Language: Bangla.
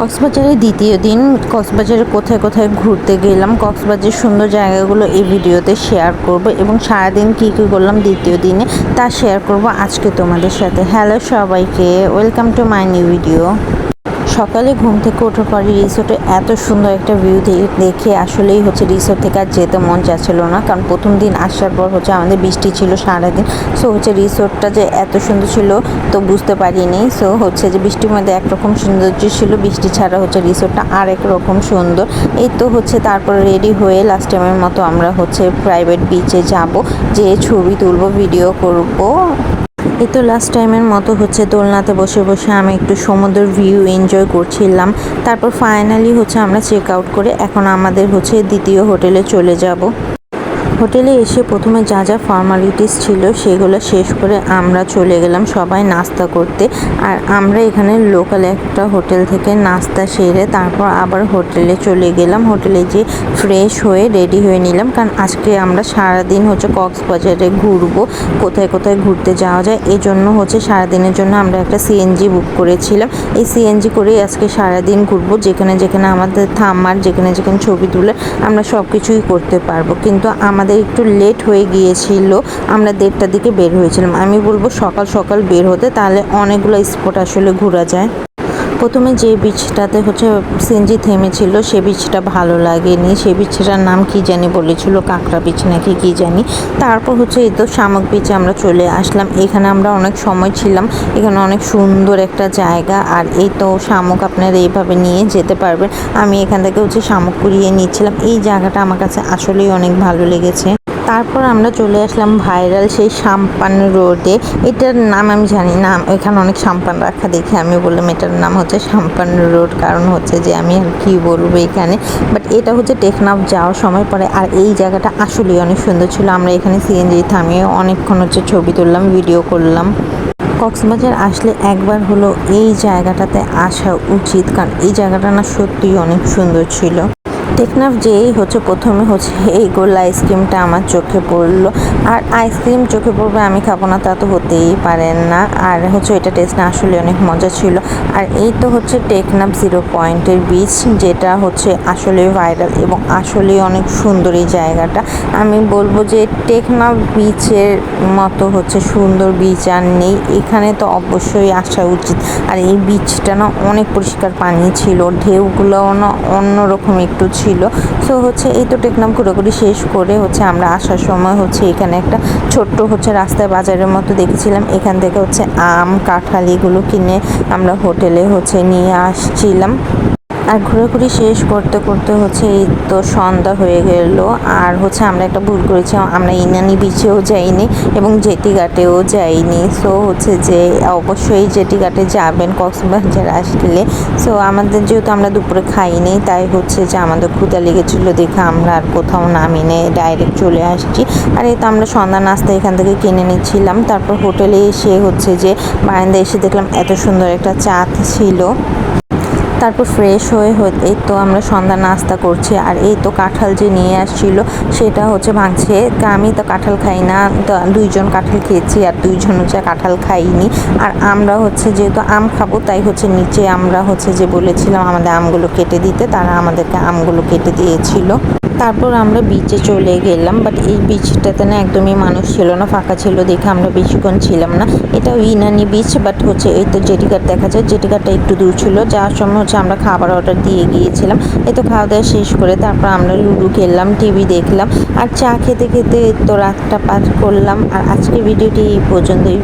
কক্সবাজারের দ্বিতীয় দিন। কক্সবাজারে কোথায় কোথায় ঘুরতে গেলাম, কক্সবাজারের সুন্দর জায়গাগুলো এই ভিডিওতে শেয়ার করব এবং সারাদিন কী কী করলাম দ্বিতীয় দিনে তা শেয়ার করব আজকে তোমাদের সাথে। হ্যালো সবাইকে, welcome to my new video. সকালে ঘুম থেকে ওঠার পরে রিসোর্টে এত সুন্দর একটা ভিউ দেখে আসলেই রিসোর্ট থেকে আর যেতে মন চাচ্ছিল না, কারণ প্রথম দিন আসার পর আমাদের বৃষ্টি ছিল সারাদিন। সো রিসোর্টটা যে এত সুন্দর ছিল তো বুঝতে পারিনি। সো যে বৃষ্টির মধ্যে একরকম সৌন্দর্য ছিল, বৃষ্টি ছাড়া রিসোর্টটা আর এক রকম সুন্দর। এই তো তারপরে রেডি হয়ে লাস্ট টাইমের মতো আমরা প্রাইভেট বিচে যাব, যে ছবি তুলবো, ভিডিও করব। এই তো লাস্ট টাইমের মতো দোলনাতে বসে বসে আমি একটু সমুদ্রের ভিউ এনজয় করছিলাম। তারপর ফাইনালি আমরা চেক আউট করে এখন আমাদের দ্বিতীয় হোটেলে চলে যাব। হোটেলে এসে প্রথমে যা যা ফর্মালিটিস ছিল সেগুলো শেষ করে আমরা চলে গেলাম সবাই নাস্তা করতে। আর আমরা এখানে লোকাল একটা হোটেল থেকে নাস্তা সেরে তারপর আবার হোটেলে চলে গেলাম। হোটেলে যে ফ্রেশ হয়ে রেডি হয়ে নিলাম, কারণ আজকে আমরা সারাদিন কক্সবাজারে ঘুরবো, কোথায় কোথায় ঘুরতে যাওয়া যায়। এই জন্য সারাদিনের জন্য আমরা একটা সিএনজি বুক করেছিলাম। এই সিএনজি করেই আজকে সারাদিন ঘুরবো, যেখানে যেখানে আমাদের থামার, যেখানে যেখানে ছবি তুলে আমরা সব কিছুই করতে পারবো। কিন্তু আমাদের একটু লেট হয়ে গিয়েছিল, আমরা 1:30টার দিকে বের হয়েছিলাম। আমি বলবো সকাল সকাল বের হতে, তাহলে অনেকগুলো স্পট আসলে ঘোরা যায়। প্রথমে যে বিচটাতে সিএনজি থেমেছিল সে বিচটা ভালো লাগেনি, সে বিচটার নাম কি জানি বলেছিল, কাঁকড়া বিচ নাকি কি জানি। তারপর এই তো শামুক বিচে আমরা চলে আসলাম। এখানে আমরা অনেক সময় ছিলাম, এখানে অনেক সুন্দর একটা জায়গা। আর এই তো শামুক আপনারা এইভাবে নিয়ে যেতে পারবেন। আমি এখান থেকে শামুক কুড়িয়ে নিচ্ছিলাম। এই জায়গাটা আমার কাছে আসলেই অনেক ভালো লেগেছে। তারপর আমরা চলে আসলাম ভাইরাল সেই সাম্পান রোডে। এটার নাম আমি জানি না, এখানে অনেক সাম্পান রাখা দেখে আমি বললাম এটার নাম সাম্পান রোড, কারণ যে আমি আর কি বলবো এখানে। বাট এটা টেকনাফ যাওয়ার সময় পরে। আর এই জায়গাটা আসলেই অনেক সুন্দর ছিল। আমরা এখানে সিএনজি থামিয়ে অনেকক্ষণ ছবি তুললাম, ভিডিও করলাম। কক্সবাজার আসলে একবার হলো এই জায়গাটাতে আসা উচিত, কারণ এই জায়গাটা না সত্যিই অনেক সুন্দর ছিল। টেকনাফ যেই প্রথমে এই গোল্লা আইসক্রিমটা আমার চোখে পড়লো। আর আইসক্রিম চোখে পড়বে আমি খাবো না তা তো হতেই পারে না। আর এটা টেস্ট না আসলে অনেক মজা ছিল। আর এই তো টেকনাফ 0 পয়েন্টের বিচ, যেটা আসলে ভাইরাল এবং আসলে অনেক সুন্দর এই জায়গাটা। আমি বলবো যে টেকনাফ বিচের মতো সুন্দর বিচ আর নেই, এখানে তো অবশ্যই আসা উচিত। আর এই বিচটা না অনেক পরিষ্কার পানি ছিল, ঢেউগুলোও না অন্যরকম একটু ছিল। সো এই তো টেকনাফ ঘোরাঘুরি শেষ করে আমরা আসার সময় এখানে একটা ছোট্ট রাস্তায় বাজারের মতো দেখেছিলাম। এখান থেকে আম, কাঁঠাল এগুলো কিনে আমরা হোটেলে নিয়ে আসছিলাম। আর ঘোরাঘুরি শেষ করতে করতে এই তো সন্ধ্যা হয়ে গেল। আর আমরা একটা ভুল করেছি, আমরা ইনানি বিচেও যাইনি এবং জেটি ঘাটেও যাইনি। সো যে অবশ্যই জেটি ঘাটে যাবেন কক্সবাজার আসলে। সো আমাদের যেহেতু আমরা দুপুরে খাইনি, তাই যে আমাদের ক্ষুধা লেগেছিলো দেখে আমরা আর কোথাও নামিনে ডাইরেক্ট চলে আসছি। আর এই তো আমরা সন্ধ্যা নাস্তা এখান থেকে কিনে নিচ্ছিলাম। তারপর হোটেলে এসে যে বারান্দায় এসে দেখলাম এত সুন্দর একটা চাঁদ ছিল। তারপর ফ্রেশ হয়ে এই তো আমরা সন্ধ্যা নাস্তা করছি। আর এই তো কাঁঠাল যে নিয়ে আসছিল সেটা ভাঙছে। আমি তো কাঁঠাল খাই না, তো 2জন কাঁঠাল খেয়েছি আর 2জন কাঁঠাল খাইনি। আর আমরা যেহেতু আম খাবো, তাই নিচে আমরা যে বলেছিলাম আমাদের আমগুলো কেটে দিতে, তারা আমাদেরকে আমগুলো কেটে দিয়েছিল। তারপর আমরা বিচে চলে গেলাম। বাট এই বিচটাতে না একদমই মানুষ ছিল না, ফাঁকা ছিল দেখে আমরা বেশিক্ষণ ছিলাম না। এটা ইনানি বিচ, বাট এই তো জেটিঘাট দেখা যায়, জেটিঘাটটা একটু দূর ছিল। যাওয়ার সময় আমরা খাবার অর্ডার দিয়ে গিয়েছিলাম। এই তো খাওয়া দাওয়া শেষ করে তারপর আমরা লুডো খেললাম, টিভি দেখলাম আর চা খেতে খেতে তো রাতটা পার করলাম। আর আজকের ভিডিওটি এই পর্যন্তই।